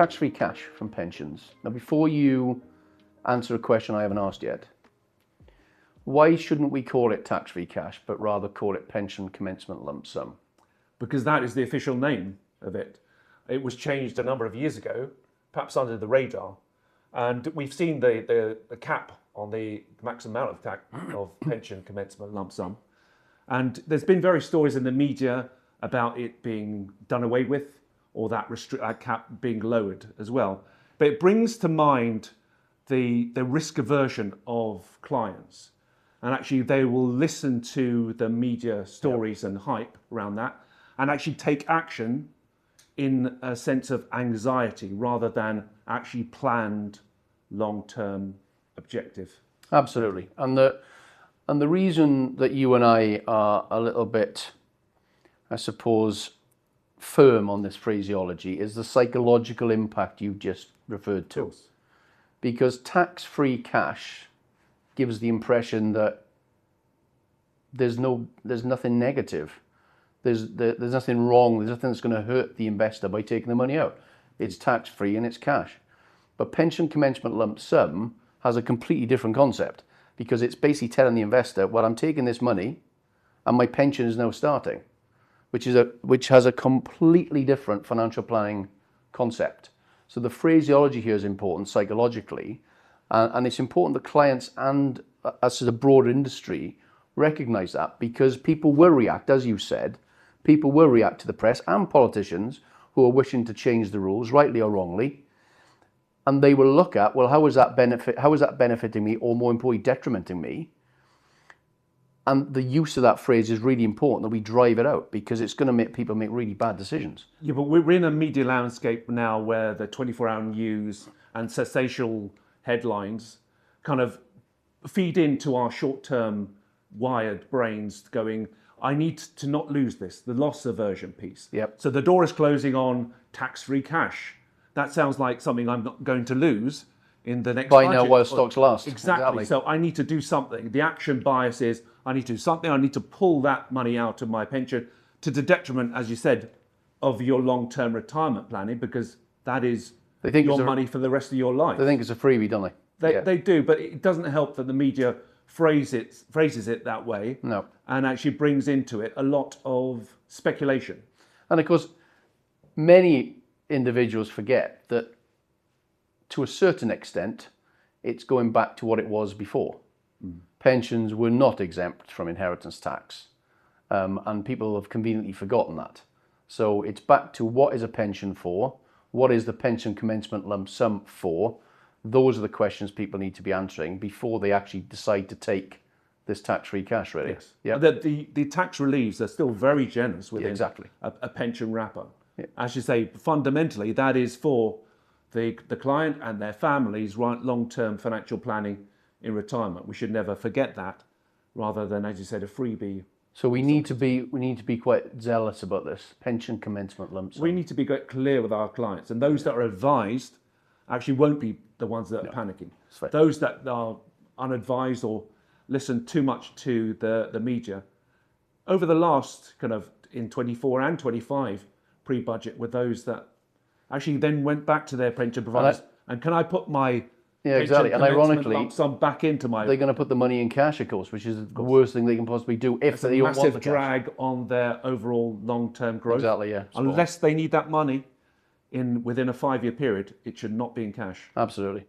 tax-free cash from pensions. Now, before you answer a question I haven't asked yet, why shouldn't we call it tax-free cash, but rather call it pension commencement lump sum? Because that is the official name of it. It was changed a number of years ago, perhaps under the radar. And we've seen the cap on the maximum amount of pension commencement lump sum. And there's been various stories in the media about it being done away with, or that cap being lowered as well. But it brings to mind the risk aversion of clients. And actually they will listen to the media stories and hype around that and actually take action in a sense of anxiety rather than actually planned long-term objective. Absolutely. And the reason that you and I are a little bit, I suppose, firm on this phraseology is the psychological impact you've just referred to. Because tax-free cash gives the impression that there's nothing negative. There's nothing wrong. There's nothing that's going to hurt the investor by taking the money out. It's tax-free and it's cash. But pension commencement lump sum has a completely different concept, because it's basically telling the investor, well, I'm taking this money and my pension is now starting, which has a completely different financial planning concept. So the phraseology here is important psychologically, and it's important that clients and us as a broader industry recognize that, because people will react, as you said, people will react to the press and politicians who are wishing to change the rules, rightly or wrongly, and they will look at, well, how is that benefiting me, or more importantly, detrimenting me? And the use of that phrase is really important, that we drive it out, because it's going to make people make really bad decisions. Yeah, but we're in a media landscape now where the 24-hour news and sensational headlines kind of feed into our short-term wired brains going, I need to not lose this, the loss aversion piece. Yep. So the door is closing on tax-free cash. That sounds like something I'm not going to lose in the next Buy budget. now while stocks last. Exactly. So I need to do something. The action bias is I need to do something. I need to pull that money out of my pension to the detriment, as you said, of your long-term retirement planning, because that is your money for the rest of your life. They think it's a freebie, don't they? They do, but it doesn't help that the media phrases it that way. No. And actually brings into it a lot of speculation. And of course, many individuals forget that to a certain extent, it's going back to what it was before. Pensions were not exempt from inheritance tax, and people have conveniently forgotten that. So it's back to what is a pension for? What is the pension commencement lump sum for? Those are the questions people need to be answering before they actually decide to take this tax-free cash, really. Yes. Yeah. The tax reliefs are still very generous within exactly. a pension wrapper. Yeah. As you say, fundamentally, that is for the client and their families' long-term financial planning in retirement. We should never forget that, rather than, as you said, a freebie. So we need to be quite zealous about this pension commencement lump sum. We need to be quite clear with our clients, and those that are advised actually won't be the ones that are panicking. Those that are unadvised or listen too much to the media, over the last kind of in 24 and 25 pre-budget, were those that actually then went back to their pension providers and can I put my exactly, and ironically, lump sum back into my... They're going to put the money in cash, of course, which is the worst thing they can possibly do if they don't want the cash. It's a massive drag on their overall long-term growth. Exactly, yeah. Unless they need that money within a 5-year period, it should not be in cash. Absolutely.